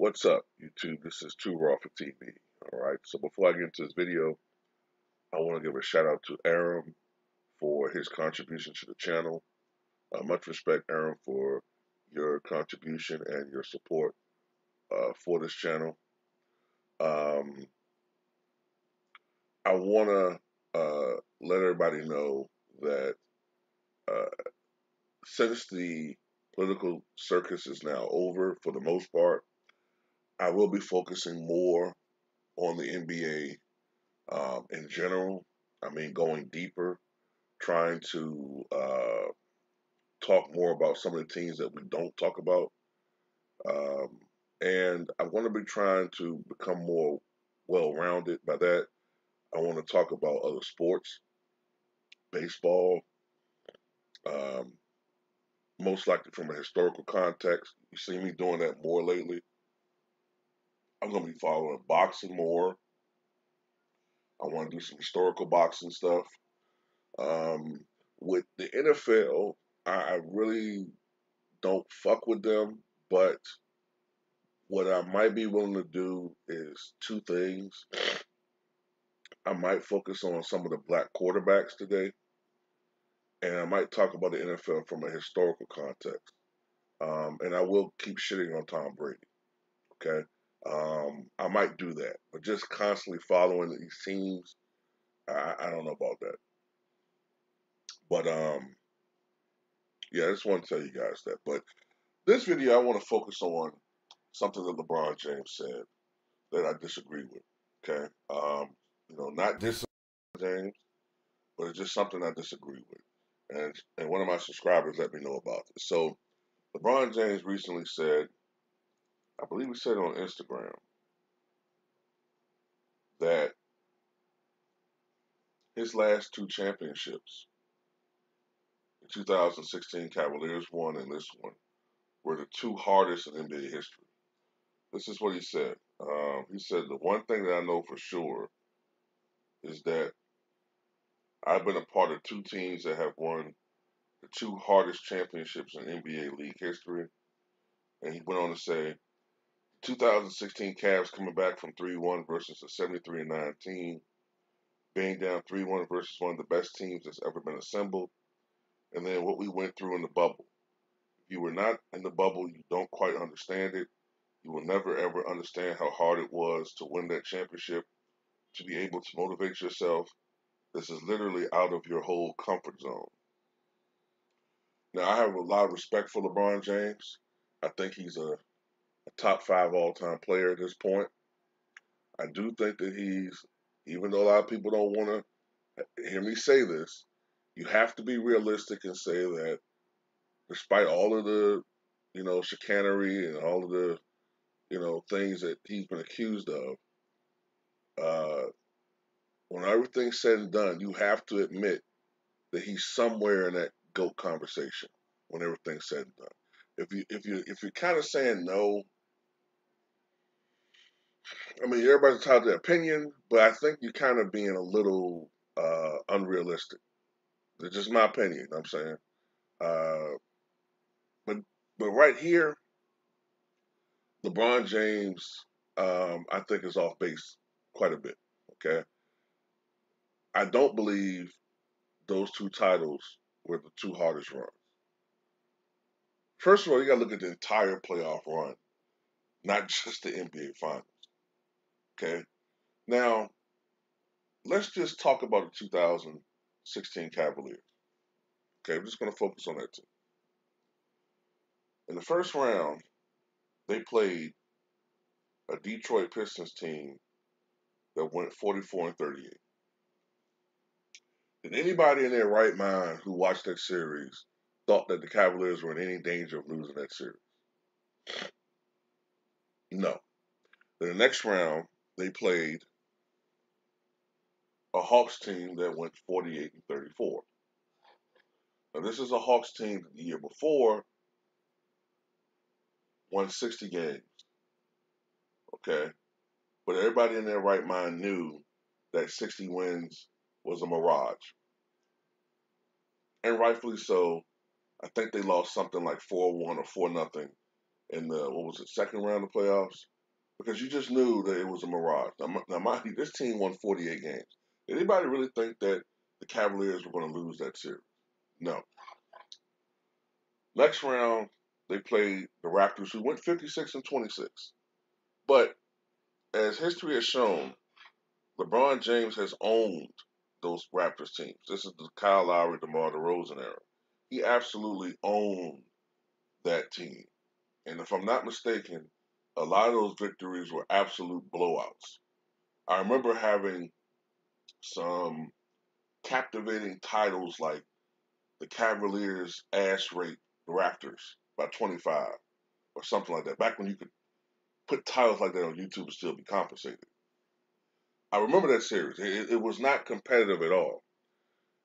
What's up, YouTube? This is Too Raw for TV. All right. So before I get into this video, I want to give a shout out to Aaron for his contribution to the channel. Much respect, Aaron, for your contribution and your support for this channel. Um, I want to let everybody know that uh, since the political circus is now over for the most part, I will be focusing more on the NBA in general. I mean, going deeper, trying to talk more about some of the teams that we don't talk about. Um, and I want to be trying to become more well rounded. By that, I want to talk about other sports, baseball, um, most likely from a historical context. You see me doing that more lately. I'm going to be following boxing more. I want to do some historical boxing stuff. Um, with the NFL, I really don't fuck with them, but what I might be willing to do is two things. I might focus on some of the black quarterbacks today, and I might talk about the NFL from a historical context. And I will keep shitting on Tom Brady. Okay, I might do that, but just constantly following these teams, I don't know about that. But yeah, I just want to tell you guys that. But this video, I want to focus on something that LeBron James said that I disagree with. Okay, not this James, but it's just something I disagree with. And one of my subscribers let me know about this. So LeBron James recently said, I believe he said on Instagram, that his last two championships, the 2016 Cavaliers one and this one, were the two hardest in NBA history. This is what he said. He said, the one thing that I know for sure is that I've been a part of two teams that have won the two hardest championships in NBA league history. And he went on to say, 2016 Cavs coming back from 3-1 versus a 73-9 team, being down 3-1 versus one of the best teams that's ever been assembled, and then what we went through in the bubble. If you were not in the bubble, you don't quite understand it. You will never ever understand how hard it was to win that championship, to be able to motivate yourself. This is literally out of your whole comfort zone. Now, I have a lot of respect for LeBron James. I think he's a top five all-time player at this point. I do think that he's, even though a lot of people don't want to hear me say this, you have to be realistic and say that despite all of the, chicanery and all of the, things that he's been accused of, uh, when everything's said and done, you have to admit that he's somewhere in that GOAT conversation when everything's said and done. If you're kind of saying no, I mean, everybody's entitled to their opinion, but I think you're kind of being a little unrealistic. It's just my opinion. I'm saying, uh, but right here, LeBron James, I think is off base quite a bit. Okay, I don't believe those two titles were the two hardest runs. First of all, you got to look at the entire playoff run, not just the NBA Finals. Okay, now let's just talk about the 2016 Cavaliers. Okay, I'm just going to focus on that too. In the first round, they played a Detroit Pistons team that went 44 and 38. Did anybody in their right mind who watched that series thought that the Cavaliers were in any danger of losing that series? No. In the next round, they played a Hawks team that went 48 and 34. Now, this is a Hawks team that the year before won 60 games. Okay? But everybody in their right mind knew that 60 wins was a mirage. And rightfully so. I think they lost something like 4-1 or 4-0 in the what was it, second round of playoffs, because you just knew that it was a mirage. Now mind you, this team won 48 games. Did anybody really think that the Cavaliers were going to lose that series? No. Next round, they played the Raptors, who went 56-26. But as history has shown, LeBron James has owned those Raptors teams. This is the Kyle Lowry, DeMar DeRozan era. He absolutely owned that team. And if I'm not mistaken, a lot of those victories were absolute blowouts. I remember having some captivating titles like the Cavaliers ass raped the Raptors by 25 or something like that. Back when you could put titles like that on YouTube and still be compensated. I remember that series. It was not competitive at all.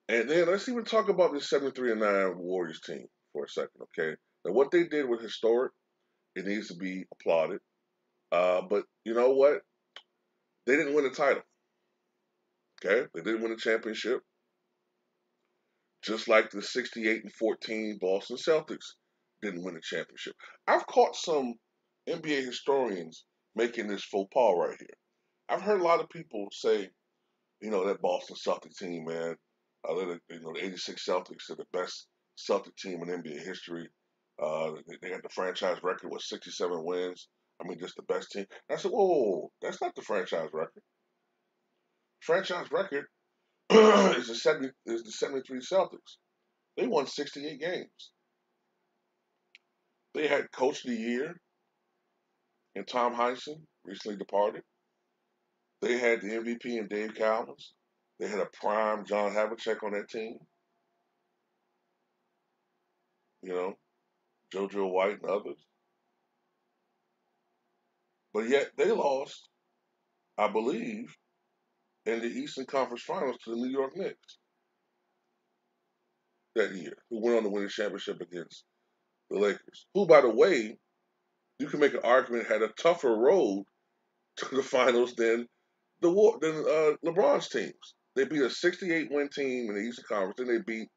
And then let's even talk about this 73-9 Warriors team for a second, okay? Now, what they did was historic. It needs to be applauded. But you know what? They didn't win a title, okay? They didn't win a championship, just like the 68-14 Boston Celtics didn't win a championship. I've caught some NBA historians making this faux pas right here. I've heard a lot of people say, that Boston Celtic team, man, the '86 Celtics are the best Celtic team in NBA history. They got the franchise record with 67 wins. I mean, just the best team. And I said, whoa, that's not the franchise record. Franchise record is the 73 Celtics. They won 68 games. They had Coach of the Year and Tom Heinsohn, recently departed. They had the MVP and Dave Cowens. They had a prime John Havlicek on that team. You know, JoJo White and others. But yet they lost, I believe, in the Eastern Conference Finals to the New York Knicks that year, who went on to win the championship against the Lakers. Who, by the way, you can make an argument had a tougher road to the finals than LeBron's teams. They beat a 68 win team in the Eastern Conference, then they beat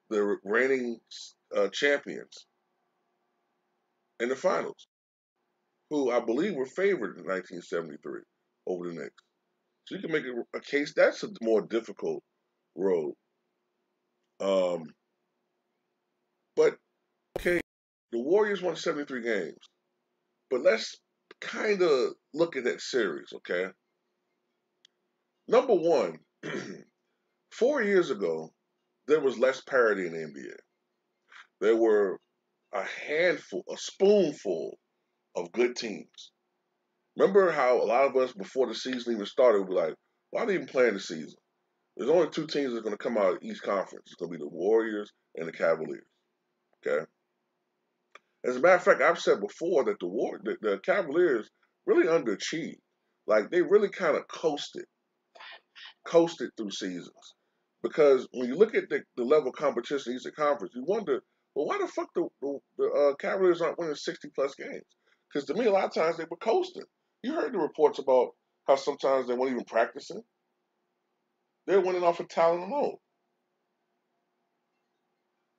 the reigning champions in the finals, who I believe were favored in 1973 over the Knicks. So you can make a case that's a more difficult road. Um, but okay, the Warriors won 73 games. But let's kind of look at that series, okay? Number one, 4 years ago, there was less parity in the NBA. There were a spoonful of good teams. Remember how a lot of us, before the season even started, would be like, why are they even playing the season? There's only two teams that are going to come out of each conference. It's going to be the Warriors and the Cavaliers, okay? As a matter of fact, I've said before that the Cavaliers really underachieved. Like, they really kind of coasted through seasons. Because when you look at the level of competition in Eastern Conference, you wonder, well, why the fuck the Cavaliers aren't winning 60-plus games? Because to me, a lot of times they were coasting. You heard the reports about how sometimes they weren't even practicing. They're winning off of talent alone.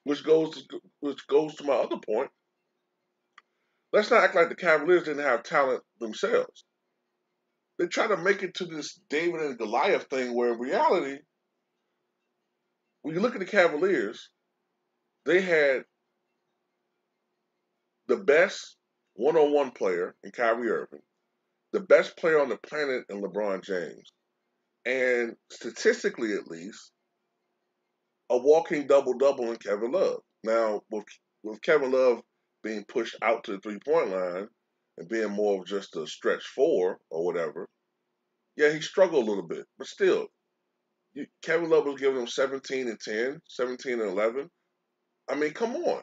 Which goes to my other point. Let's not act like the Cavaliers didn't have talent themselves. They try to make it to this David and Goliath thing where in reality, when you look at the Cavaliers, they had the best one-on-one player in Kyrie Irving, the best player on the planet in LeBron James, and statistically at least, a walking double-double in Kevin Love. Now, with Kevin Love being pushed out to the three-point line and being more of just a stretch four or whatever, yeah, he struggled a little bit. But still, Kevin Love was giving him 17 and 10, 17 and 11. I mean, come on.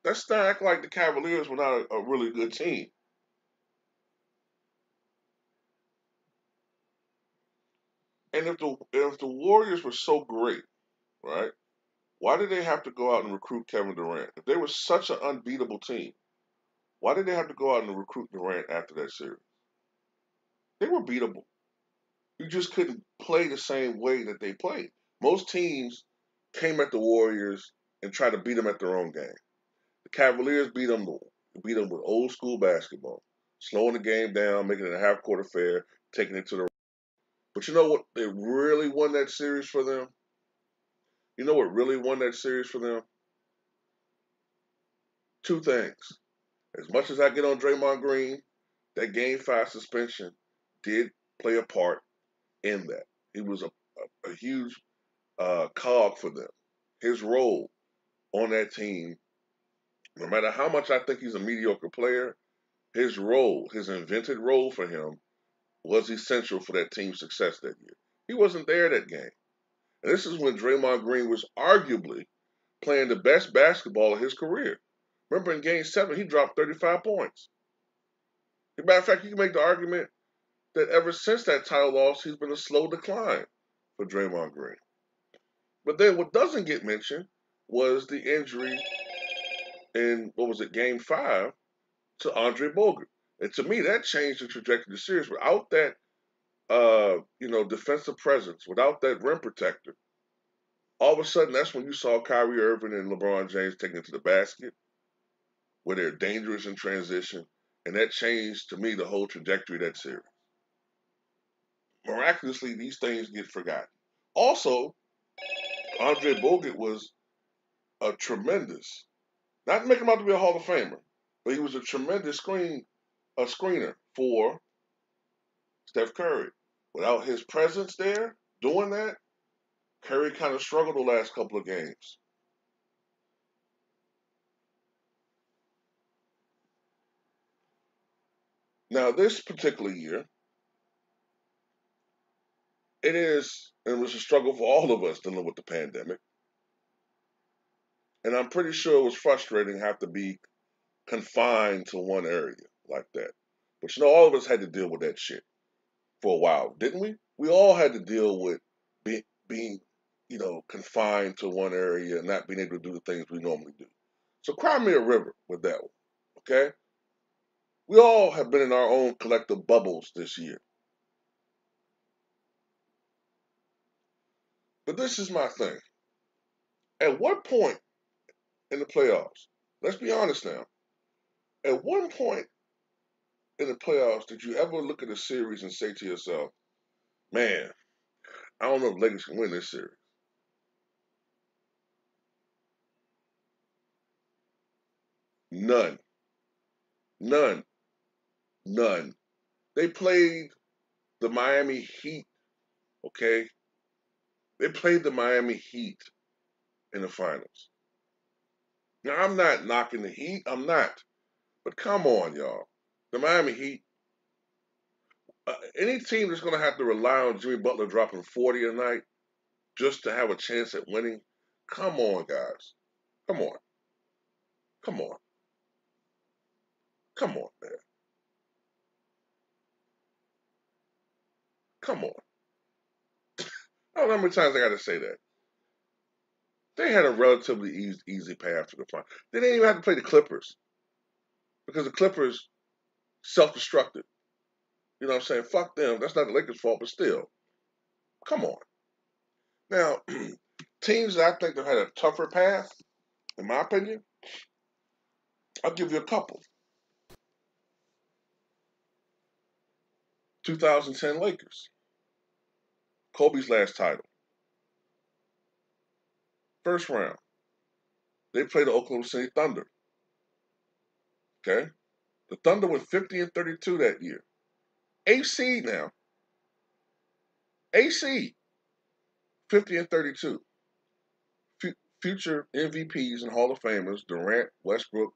Let's not act like the Cavaliers were not a really good team. And if the Warriors were so great, right? Why did they have to go out and recruit Kevin Durant? If they were such an unbeatable team, why did they have to go out and recruit Durant after that series? They were beatable. You just couldn't play the same way that they played. Most teams came at the Warriors and try to beat them at their own game. The Cavaliers beat them with old school basketball, slowing the game down, making it a half court affair, taking it to the. But you know what? They really won that series for them. You know what really won that series for them? Two things. As much as I get on Draymond Green, that Game 5 suspension did play a part in that. He was a huge cog for them. His role on that team, no matter how much I think he's a mediocre player, his role, his invented role for him, was essential for that team's success that year. He wasn't there that game. And this is when Draymond Green was arguably playing the best basketball of his career. Remember in Game 7, he dropped 35 points. As a matter of fact, you can make the argument that ever since that title loss, he's been a slow decline for Draymond Green. But then what doesn't get mentioned was the injury in, what was it, Game 5 to Andre Bogut. And to me, that changed the trajectory of the series. Without that, defensive presence, without that rim protector, all of a sudden, that's when you saw Kyrie Irving and LeBron James taking it to the basket, where they're dangerous in transition. And that changed, to me, the whole trajectory of that series. Miraculously, these things get forgotten. Also, Andre Bogut was a tremendous, not to make him out to be a Hall of Famer, but he was a tremendous screener for Steph Curry. Without his presence there doing that, Curry kind of struggled the last couple of games. Now, this particular year, it was a struggle for all of us dealing with the pandemic. And I'm pretty sure it was frustrating to have to be confined to one area like that. But all of us had to deal with that shit for a while, didn't we? We all had to deal with being, confined to one area and not being able to do the things we normally do. So cry me a river with that one, okay? We all have been in our own collective bubbles this year. But this is my thing. At what point in the playoffs, let's be honest now, at one point in the playoffs did you ever look at a series and say to yourself, man, I don't know if Lakers can win this series? None. None. None. They played the Miami Heat, okay? They played the Miami Heat in the finals. Now, I'm not knocking the Heat. I'm not. But come on, y'all. The Miami Heat, any team that's going to have to rely on Jimmy Butler dropping 40 a night just to have a chance at winning, come on, guys. Come on. Come on. Come on, man. Come on. I don't know how many times I got to say that. They had a relatively easy path to the final. They didn't even have to play the Clippers because the Clippers self-destructed. You know what I'm saying? Fuck them. That's not the Lakers' fault, but still. Come on. Now, teams that I think have had a tougher path, in my opinion, I'll give you a couple. 2010 Lakers. Kobe's last title. First round. They played the Oklahoma City Thunder. Okay? The Thunder went 50 and 32 that year. AC now. AC. 50 and 32. Future MVPs and Hall of Famers, Durant, Westbrook,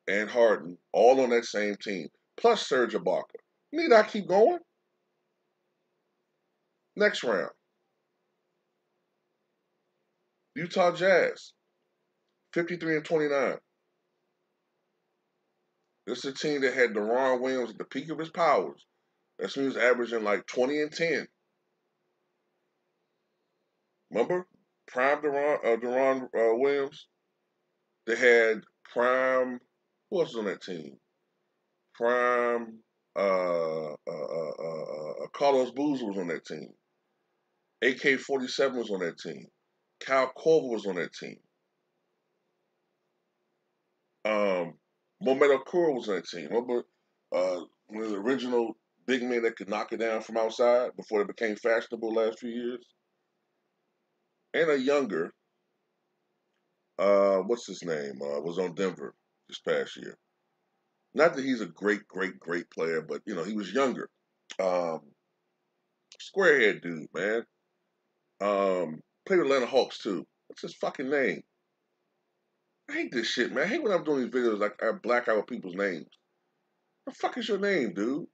and Harden, all on that same team. Plus Serge Ibaka. Need I keep going? Next round. Utah Jazz. 53 and 29. This is a team that had Deron Williams at the peak of his powers. That means averaging like 20 and 10. Remember? Prime Deron Williams. They had prime, who else was on that team? Prime Carlos Boozer was on that team. AK-47 was on that team. Kyle Korver was on that team. Mohamed Kura was on that team. Remember one of the original big men that could knock it down from outside before it became fashionable last few years? And a younger, what's his name, was on Denver this past year. Not that he's a great player, but, he was younger. Um, Squarehead dude, man. Played with Atlanta Hawks, too. What's his fucking name? I hate this shit, man. I hate when I'm doing these videos like I black out people's names. What the fuck is your name, dude?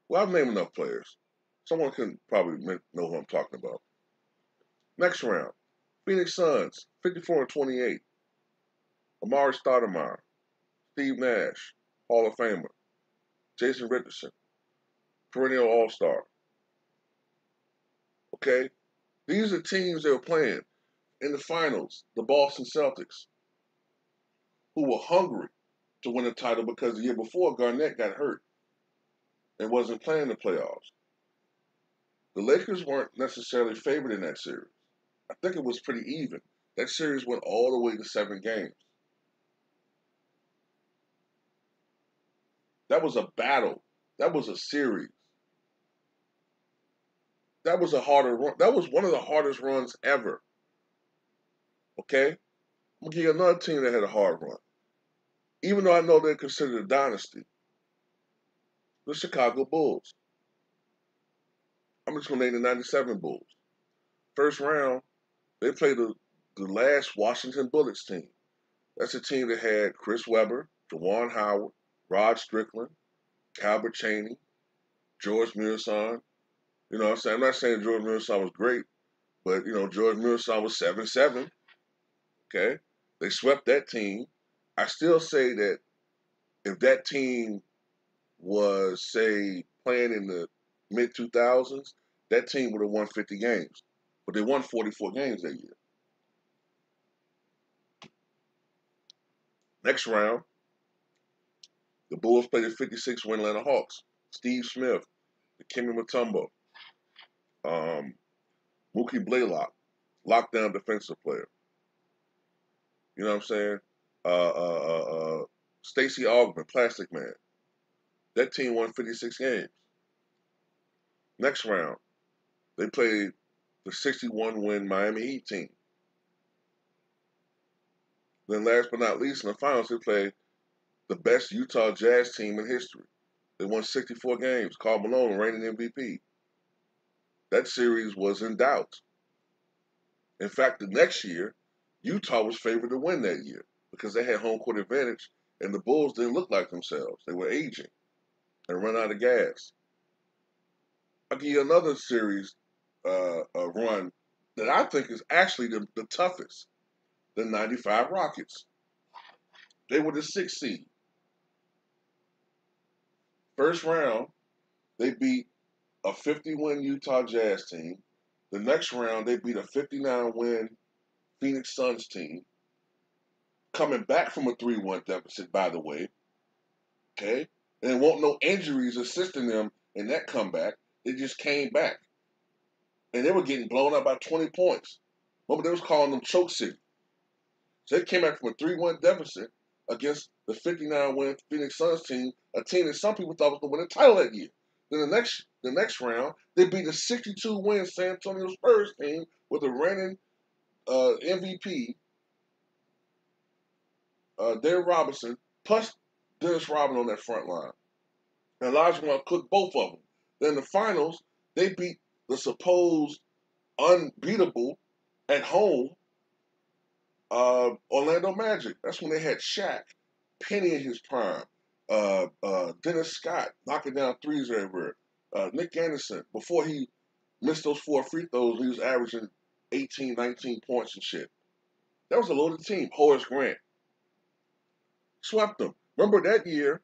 Well, I've named enough players. Someone can probably know who I'm talking about. Next round, Phoenix Suns, 54-28. Amari Stoudemire, Steve Nash, Hall of Famer. Jason Richardson, perennial All-Star. Okay? These are teams that were playing in the finals, the Boston Celtics, who were hungry to win a title because the year before Garnett got hurt and wasn't playing the playoffs. The Lakers weren't necessarily favored in that series. I think it was pretty even. That series went all the way to 7 games. That was a battle. That was a series. That was a harder run. That was one of the hardest runs ever. Okay? I'm going to give you another team that had a hard run. Even though I know they're considered a dynasty. The Chicago Bulls. I'm just going to name the 97 Bulls. First round, they played the last Washington Bullets team. That's a team that had Chris Webber, Juwan Howard, Rod Strickland, Calbert Chaney, George Muresan. You know what I'm saying? I'm not saying George Muresan was great, but, George Muresan was 7-7. Okay? They swept that team. I still say that if that team was, say, playing in the mid-2000s, that team would have won 50 games. But they won 44 games that year. Next round, the Bulls played the 56-win Atlanta Hawks. Steve Smith, Dikembe Mutombo, Mookie Blaylock, lockdown defensive player. You know what I'm saying? Stacey Augmon, Plastic Man. That team won 56 games. Next round, they played the 61-win Miami Heat team. Then last but not least, in the finals, they played the best Utah Jazz team in history. They won 64 games. Karl Malone, reigning MVP. That series was in doubt. In fact, the next year, Utah was favored to win that year because they had home court advantage, and the Bulls didn't look like themselves. They were aging and run out of gas. I'll give you another series run that I think is actually the toughest. The 95 Rockets. They were the 6th seed. First round, they beat a 50-win Utah Jazz team. The next round, they beat a 59-win Phoenix Suns team, coming back from a 3-1 deficit, by the way. Okay? And there won't no injuries assisting them in that comeback. They just came back. And they were getting blown up by 20 points. Remember, they was calling them Choke City. So they came back from a 3-1 deficit against the 59-win Phoenix Suns team, a team that some people thought was going to win the title that year. Then the next round, they beat the 62-win San Antonio Spurs team with a reigning MVP, Darren Robinson, plus Dennis Rodman on that front line. And Elijah cooked both of them. Then in the finals, they beat the supposed unbeatable at home Orlando Magic. That's when they had Shaq, Penny in his prime, Dennis Scott knocking down threes everywhere, Nick Anderson, before he missed those 4 free throws, he was averaging 18, 19 points and shit. That was a loaded team. Horace Grant swept them. Remember that year,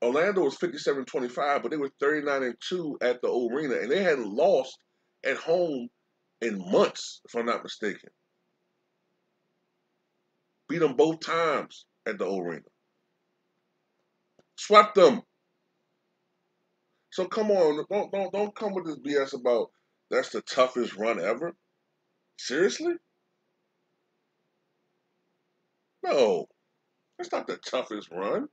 Orlando was 57-25, but they were 39-2 at the arena, and they hadn't lost at home in months, if I'm not mistaken. Beat them both times at the arena. Swept them. So come on, don't come with this BS about that's the toughest run ever. Seriously? No, that's not the toughest run.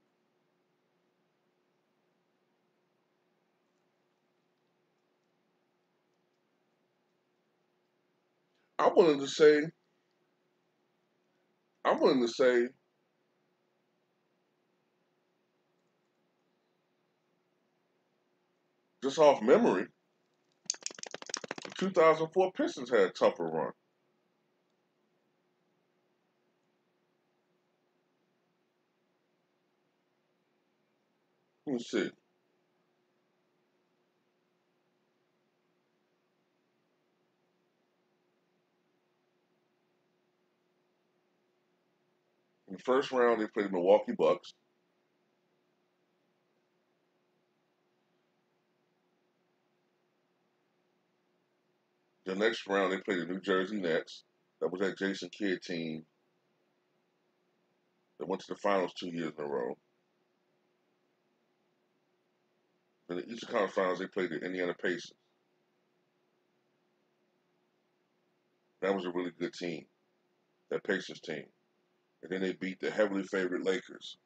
I'm willing to say, I'm willing to say, just off memory, the 2004 Pistons had a tougher run. Let me see. In the first round, they played the Milwaukee Bucks. The next round, they played the New Jersey Nets. That was that Jason Kidd team that went to the finals 2 years in a row. In the Eastern Conference Finals, they played the Indiana Pacers. That was a really good team, that Pacers team. And then they beat the heavily favored Lakers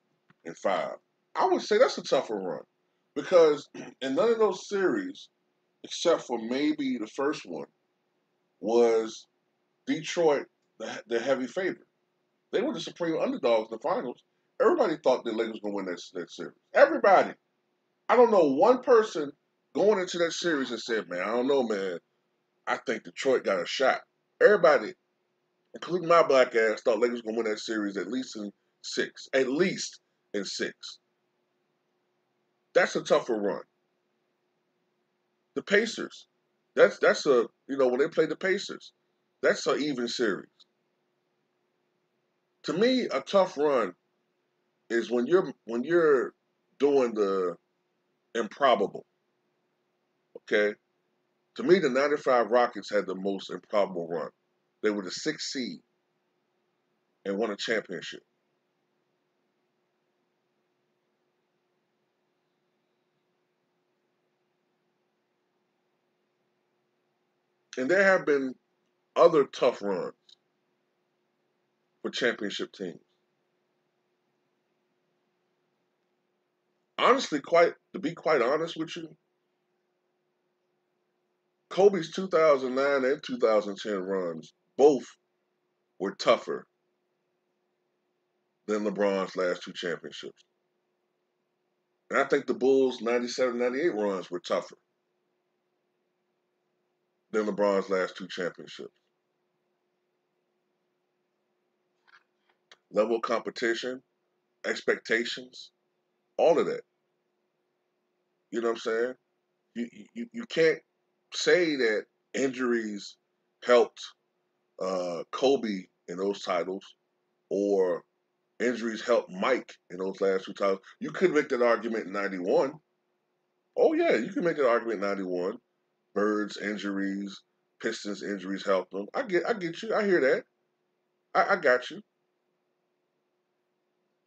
in five. I would say that's a tougher run because in none of those series, except for maybe the first one, was Detroit the heavy favorite. They were the supreme underdogs in the finals. Everybody thought the Lakers were going to win that series. Everybody. I don't know one person going into that series and said, man, I don't know, man. I think Detroit got a shot. Everybody, including my black ass, thought Lakers were going to win that series at least in six. At least in six. That's a tougher run. The Pacers. That's a when they play the Pacers, that's an even series. To me, a tough run is when you're doing the improbable. Okay, to me, the '95 Rockets had the most improbable run. They were the sixth seed and won a championship. And there have been other tough runs for championship teams. Honestly, quite to be quite honest with you, Kobe's 2009 and 2010 runs both were tougher than LeBron's last two championships. And I think the Bulls' 97, 98 runs were tougher than LeBron's last two championships. Level of competition, expectations, all of that. You know what I'm saying? You can't say that injuries helped Kobe in those titles or injuries helped Mike in those last two titles. You could make that argument in '91. Oh yeah, you can make that argument in '91. Bird's injuries, Pistons injuries helped them. I get you. I hear that. I got you.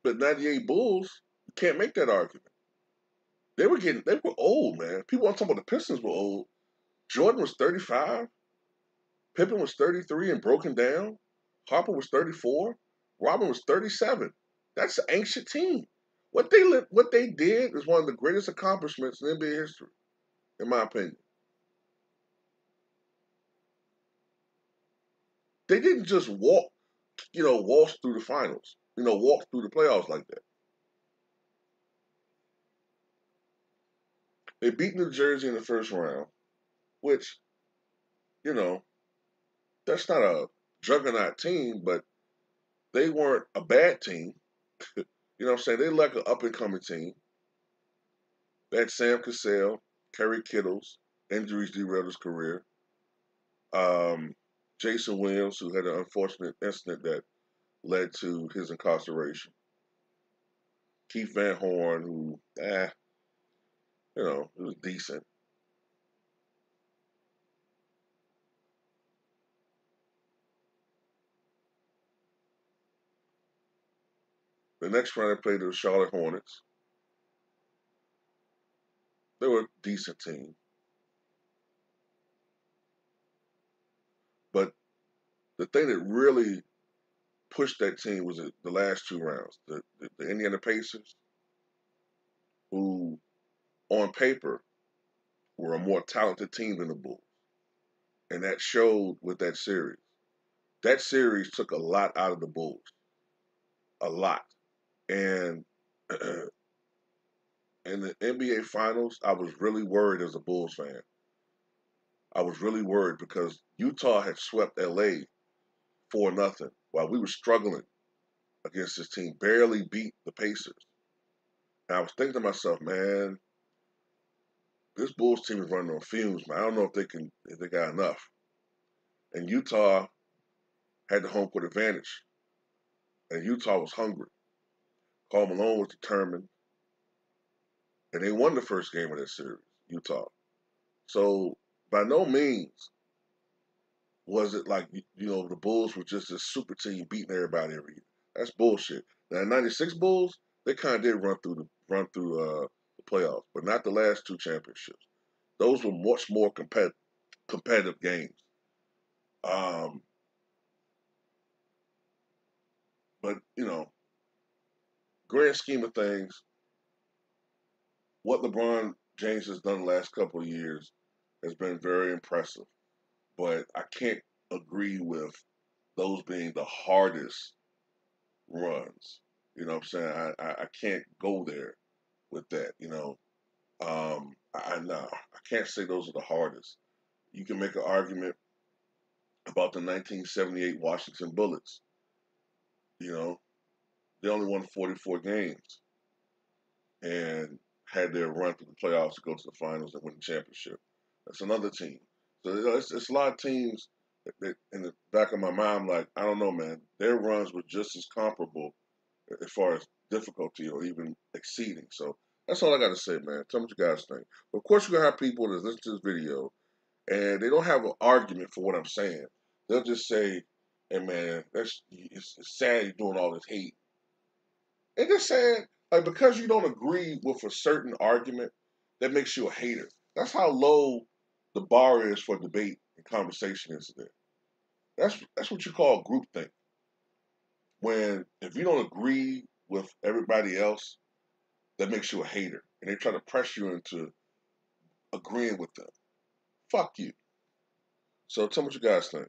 But '98 Bulls, you can't make that argument. They were old, man. People want to talk about the Pistons were old. Jordan was 35. Pippen was 33 and broken down. Harper was 34. Robin was 37. That's an ancient team. What they did is one of the greatest accomplishments in NBA history, in my opinion. They didn't just waltz through the finals, walk through the playoffs like that. They beat New Jersey in the first round, which, you know, that's not a juggernaut team, but they weren't a bad team. You know what I'm saying? They like an up and coming team. They had Sam Cassell, Kerry Kittles, injuries derailed his career. Um, Jason Williams, who had an unfortunate incident that led to his incarceration. Keith Van Horn, who, it was decent. The next round, they played the Charlotte Hornets. They were a decent team. But the thing that really pushed that team was the last 2 rounds. The Indiana Pacers, who on paper were a more talented team than the Bulls, and that showed with that series. That series took a lot out of the Bulls, a lot. And in the NBA Finals, I was really worried as a Bulls fan. I was really worried because Utah had swept LA 4-0 while we were struggling against this team, barely beat the Pacers. And I was thinking to myself, man, this Bulls team is running on fumes, man. I don't know if they got enough. And Utah had the home court advantage, and Utah was hungry. Karl Malone was determined, and they won the first game of that series, Utah. So by no means was it like the Bulls were just this super team beating everybody every year. That's bullshit. Now, '96 Bulls, they kind of did run through the playoffs, but not the last 2 championships. Those were much more competitive games. Um, but grand scheme of things, what LeBron James has done the last couple of years has been very impressive. But I can't agree with those being the hardest runs. You know what I'm saying? I can't go there with that. No, I can't say those are the hardest. You can make an argument about the 1978 Washington Bullets. You know, they only won 44 games and had their run through the playoffs to go to the finals and win the championship. That's another team. So it's a lot of teams that in the back of my mind, I'm like, I don't know, man. Their runs were just as comparable as far as difficulty or even exceeding. So that's all I got to say, man. Tell me what you guys think. But of course, you're going to have people that listen to this video and they don't have an argument for what I'm saying. They'll just say, hey, man, it's sad you're doing all this hate. And just saying, like, because you don't agree with a certain argument, that makes you a hater. That's how low the bar is for debate and conversation is today. That's what you call groupthink. When if you don't agree with everybody else, that makes you a hater. And they try to press you into agreeing with them. Fuck you. So tell me what you guys think.